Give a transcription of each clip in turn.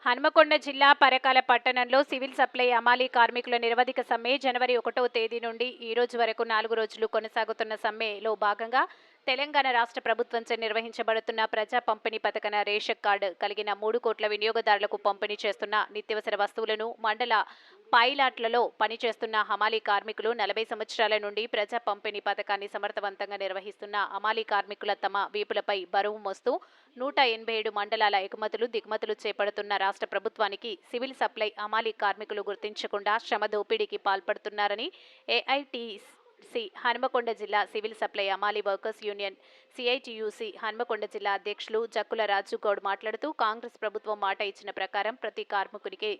హన్మకొండ జిల్లా పరకాల పట్టణంలో civil supply అమాలీ కార్మికుల నిరవధిక సమ్మె జనవరి 1వ తేదీ నుండి ఈ రోజు వరకు 4 రోజులు కొనసాగుతున్న సమ్మెలో భాగంగా తెలంగాణ రాష్ట్ర ప్రభుత్వంచే నిర్వహించబడుతున్న ప్రజా పంపిణీ పథకన రేషన్ కార్డు కలిగిన 3 కోట్ల వినియోగదారులకు పంపిణీ చేస్తున్న నిత్యావసర వస్తువులను మండల పైలాట్లలో పనిచేస్తున్న హమాలీ కార్మికులు 40 సంవత్సరాల నుండి ప్రజా పంపిణీ పథకాన్ని సమర్థవంతంగా నిర్వహిస్తున్న హమాలీ కార్మికుల తమ వీపులపై బరువు మోస్తూ 187 మండలాల ఎగుమతులు దిగుమతులు చేపడుతున్న రాష్ట్ర ప్రభుత్వానికి సివిల్ సప్లై హమాలీ కార్మికులు గుర్తించకుండా శ్రమ దోపిడీకి పాల్పడుతున్నారని ఏఐటీసీ హన్మకొండ జిల్లా సివిల్ సప్లై హమాలీ వర్కర్స్ యూనియన్ సిఐటియుసి హన్మకొండ జిల్లా అధ్యక్షులు జక్కుల రాజుగౌడ్ మాట్లాడుతూ కాంగ్రెస్ ప్రభుత్వం మాట ఇచ్చిన ప్రకారం ప్రతి కార్మికునికి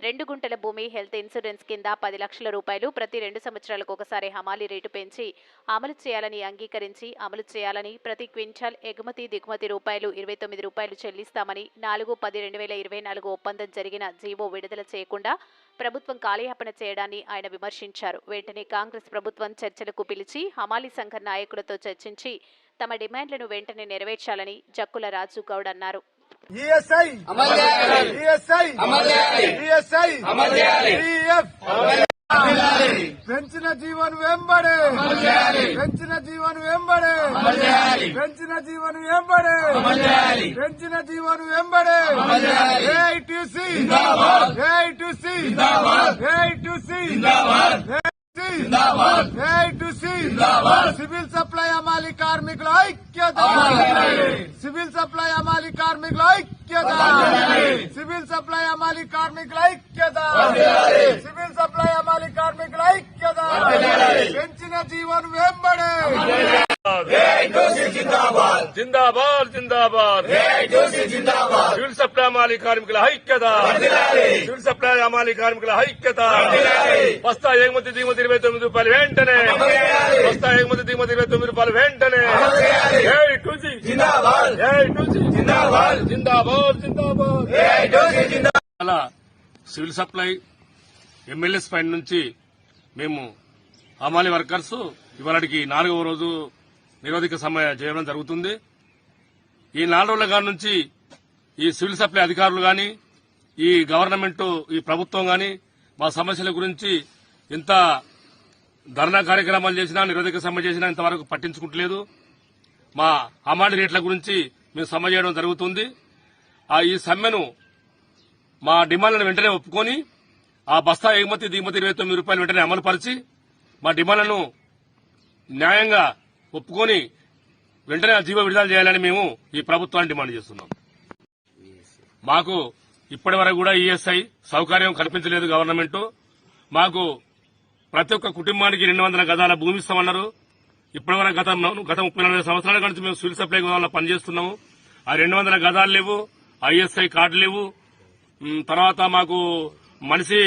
2 గుంటల భూమి హెల్త్ ఇన్సూరెన్స్ కింద 10 లక్షల రూపాయలు ప్రతి 2 సంవత్సరాలకు ఒకసారి హమాలీ రేటు పెంచి అమలు చేయాలని అంగీకరించి అమలు చేయాలని ప్రతి క్వింటాల్ ఎగుమతి దిగుమతి రూపాయలు 29 రూపాయలు చెల్లిస్తామని 4/10/2024 ఒప్పందం జరిగిన జీవో విడుదల చేయకుండా ప్రభుత్వం కాలయాపన చేయడాన్ని ఆయన విమర్శించారు. వెంటనే కాంగ్రెస్ ప్రభుత్వం చర్చలకు పిలిచి హమాలీ సంఘ నాయకులతో చర్చించి తమ డిమాండ్లను వెంటనే నెరవేర్చాలని జక్కుల రాజుగౌడ్ అన్నారు. పెంచిన జీవన్ వెంబడే పెంచిన జీవన్ వెంబడే పెంచిన జీవన్ వెంబడే పెంచిన జీవన్ వెంబడే AITC AITC AITC civil supply హమాలీ కార్మికుల ఐక్యత సివిల్ సప్లై హమాలీ కార్మికుల ఐక్యత సివిల్ సప్లై హమాలీ కార్మికుల ఐక్యత సివిల్ సప్లై హమాలీ కార్మికుల ఐక్యత పెంచిన జీవన్ వెంబడే జిందాబాద్ జిందాబాద్ జిందాబాద్ సివిల్ సప్లై హమాలీ కార్మికుల ఐక్యత సివిల్ సప్లై హమాలీ కార్మికుల ఐక్యత బస్తా ఎగుమతి దిగుమతి 29 రూపాయలు వెంటనే బస్తా ఎగుమతి దిగుమతి 29 రూపాయలు వెంటనే జిందాబాద్ జిందాబాద్ అలా సివిల్ సప్లై ఎమ్మెల్యేస్ పైన నుంచి మేము హమాలీ వర్కర్స్ ఇవాళకి 4వ రోజు నిరోధిక సమ్మె చేయడం జరుగుతుంది. ఈ 4 రోజుల కాడి నుంచి ఈ సివిల్ సప్లై అధికారులు గాని ఈ గవర్నమెంట్ ఈ ప్రభుత్వం గాని మా సమస్యల గురించి ఎంత ధర్నా కార్యక్రమాలు చేసినా నిరోధిక సమ్మె చేసినా ఇంతవరకు పట్టించుకుంటలేదు. మా హమాలీ రేట్ల గురించి మేము సమ్మె చేయడం జరుగుతుంది. ఈ సమ్మెను మా డిమాండ్లను వెంటనే ఒప్పుకొని ఆ బస్తా ఎగుమతి దిగుమతి 29 రూపాయలు వెంటనే అమలుపరిచి మా డిమాండ్లను న్యాయంగా ఒప్పుకొని వెంటనే జీవో విడుదల చేయాలని మేము ఈ ప్రభుత్వాన్ని డిమాండ్ చేస్తున్నాం. మాకు ఇప్పటి వరకు కూడా ఈఎస్ఐ సౌకర్యం కల్పించలేదు గవర్నమెంట్. మాకు ప్రతి ఒక్క కుటుంబానికి 200 గజాల భూమి ఇస్తామన్నారు. ఇప్పటి వరకు గత 34 సంవత్సరాల నుంచి మేము సివిల్ సప్లై గోదాంలో పనిచేస్తున్నాము. ఆ 200 గజాలు లేవు, ఐఎస్ఐ కార్డు లేవు. తర్వాత మాకు మనిషి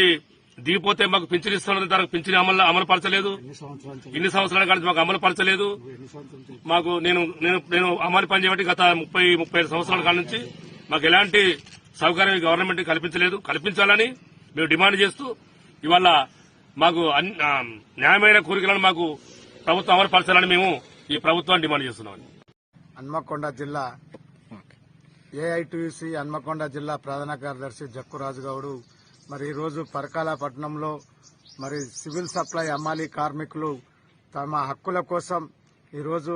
దిగిపోతే మాకు పింఛన్ ఇస్తున్నది, తనకు పింఛన్ అమలు పరచలేదు. ఇన్ని సంవత్సరాల కానీ మాకు అమలు పరచలేదు. మాకు నేను అమలు పని చేయబట్టి గత 35 సంవత్సరాల కాడ నుంచి మాకు ఎలాంటి సౌకర్యం గవర్నమెంట్ కల్పించలేదు. కల్పించాలని మేము డిమాండ్ చేస్తూ ఇవాళ మాకు న్యాయమైన కోరికలను మాకు ప్రభుత్వం అమలు పరచాలని మేము ఈ ప్రభుత్వాన్ని డిమాండ్ చేస్తున్నాం. హన్మకొండ జిల్లా ఏఐటీసీ హన్మకొండ జిల్లా ప్రధాన కార్యదర్శి జక్కు రాజుగౌడ్ మరి ఈరోజు పరకాల పట్టణంలో మరి సివిల్ సప్లై హమాలీ కార్మికులు తమ హక్కుల కోసం ఈరోజు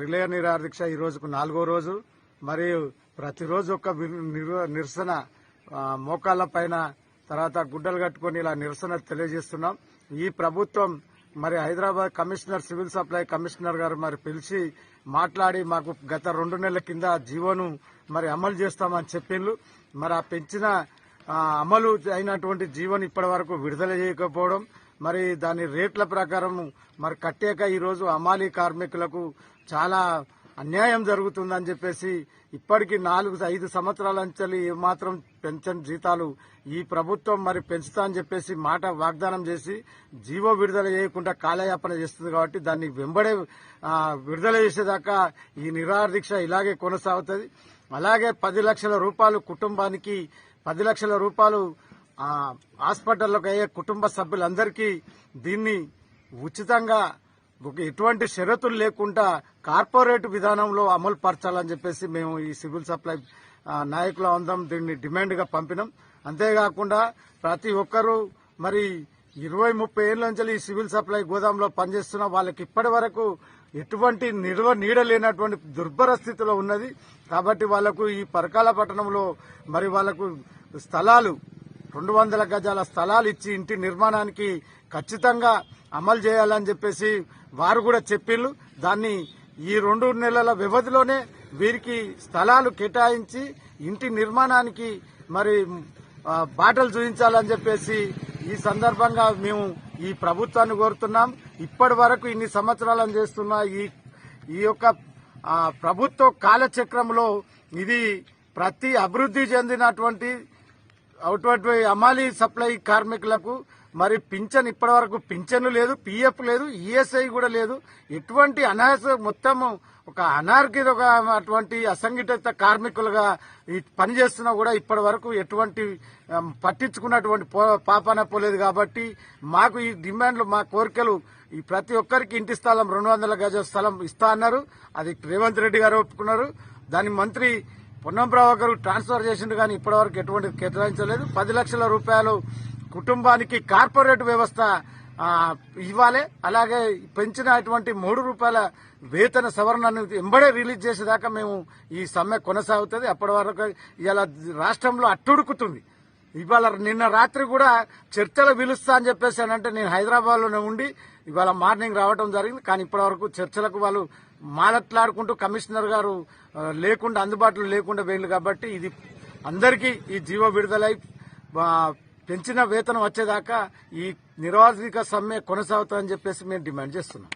రిలే నిరాదీక్ష ఈ రోజుకు 4వ రోజు. మరియు ప్రతిరోజు ఒక నిరసన మోకాళ్ల పైన తర్వాత గుడ్డలు కట్టుకుని ఇలా నిరసన తెలియజేస్తున్నాం. ఈ ప్రభుత్వం మరి Hyderabad commissioner civil supply commissioner గారు మరి పిలిచి మాట్లాడి మాకు గత 2 నెలల కింద జీవోను మరి అమలు చేస్తామని చెప్పిండ్రు. మరి ఆ పెంచిన అమలు అయినటువంటి జీవోను ఇప్పటి వరకు విడుదల చేయకపోవడం, మరి దాని రేట్ల ప్రకారం మరి కట్టాక ఈరోజు హమాలీ కార్మికులకు చాలా అన్యాయం జరుగుతుందని చెప్పేసి ఇప్పటికీ 4-5 సంవత్సరాల నుంచి ఏమాత్రం పెన్షన్ జీతాలు ఈ ప్రభుత్వం మరి పెంచుతా అని చెప్పేసి మాట వాగ్దానం చేసి జీవో విడుదల చేయకుండా కాలయాపన చేస్తుంది. కాబట్టి దాన్ని వెంబడే విడుదల చేసేదాకా ఈ నిరాదీక్ష ఇలాగే కొనసాగుతుంది. అలాగే 10 లక్షల రూపాయలు కుటుంబానికి 10 లక్షల రూపాయలు హాస్పిటల్లోకి అయ్యే కుటుంబ సభ్యులందరికీ దీన్ని ఉచితంగా ఎటువంటి షరతులు లేకుండా కార్పొరేట్ విధానంలో అమలు పరచాలని చెప్పేసి మేము ఈ సివిల్ సప్లై నాయకుల అందం దీన్ని డిమాండ్గా పంపినాం. అంతేకాకుండా ప్రతి ఒక్కరూ మరి 20-30 ఏళ్ల నుంచి ఈ సివిల్ సప్లై గోదాంలో పనిచేస్తున్న వాళ్ళకి ఇప్పటి వరకు ఎటువంటి నీడ లేనటువంటి దుర్భర స్థితిలో ఉన్నది. కాబట్టి వాళ్లకు ఈ పరకాల పట్టణంలో మరి వాళ్లకు స్థలాలు 200 గజాల స్థలాలు ఇచ్చి ఇంటి నిర్మాణానికి ఖచ్చితంగా అమలు చేయాలని చెప్పేసి వారు కూడా చెప్పిళ్ళు. దాన్ని ఈ 2 నెలల వ్యవధిలోనే వీరికి స్థలాలు కేటాయించి ఇంటి నిర్మాణానికి మరి బాటలు చూపించాలని చెప్పేసి ఈ సందర్భంగా మేము ఈ ప్రభుత్వాన్ని కోరుతున్నాం. ఇప్పటి వరకు ఇన్ని సంవత్సరాలను చేస్తున్న ఈ యొక్క ప్రభుత్వ కాలచక్రంలో ఇది ప్రతి అభివృద్ధి చెందినటువంటి అమాలీ సప్లై కార్మికులకు మరి పింఛన్ ఇప్పటి వరకు పింఛను లేదు, పిఎఫ్ లేదు, ఈఎస్ఐ కూడా లేదు. ఎటువంటి మొత్తం ఒక అటువంటి అసంఘటిత కార్మికులుగా పనిచేస్తున్నా కూడా ఇప్పటి వరకు ఎటువంటి పట్టించుకున్నటువంటి పాపాన పోలేదు. కాబట్టి మాకు ఈ డిమాండ్లు, మా కోరికలు ఈ ప్రతి ఒక్కరికి ఇంటి స్థలం 200 గజాల స్థలం ఇస్తా అన్నారు. అది రేవంత్ రెడ్డి గారు ఒప్పుకున్నారు. దాని మంత్రి పొన్నం ప్రభాకర్ గారు ట్రాన్స్ఫర్ చేసిండు కానీ ఇప్పటివరకు ఎటువంటి కేటాయించలేదు. 10 లక్షల రూపాయలు కుటుంబానికి కార్పొరేట్ వ్యవస్థ ఇవ్వాలి. అలాగే పెంచినటువంటి 3 రూపాయల వేతన సవరణను ఎంబడే రిలీజ్ చేసేదాకా మేము ఈ సమ్మె కొనసాగుతుంది. అప్పటి వరకు ఇవాళ రాష్ట్రంలో అట్టుడుకుతుంది. ఇవాళ నిన్న రాత్రి కూడా చర్చలు పిలుస్తా అని చెప్పేసి అంటే నేను హైదరాబాద్ లోనే ఉండి ఇవాళ మార్నింగ్ రావడం జరిగింది. కానీ ఇప్పటి వరకు చర్చలకు వాళ్ళు మాట్లాడుకుంటూ కమిషనర్ గారు లేకుండా అందుబాటులో లేకుండా వేయండి. కాబట్టి ఇది అందరికీ ఈ జీవో విడుదలై పెంచిన వేతనం వచ్చేదాకా ఈ నిరవధిక సమ్మె కొనసాగుతుందని చెప్పేసి మేము డిమాండ్ చేస్తున్నాం.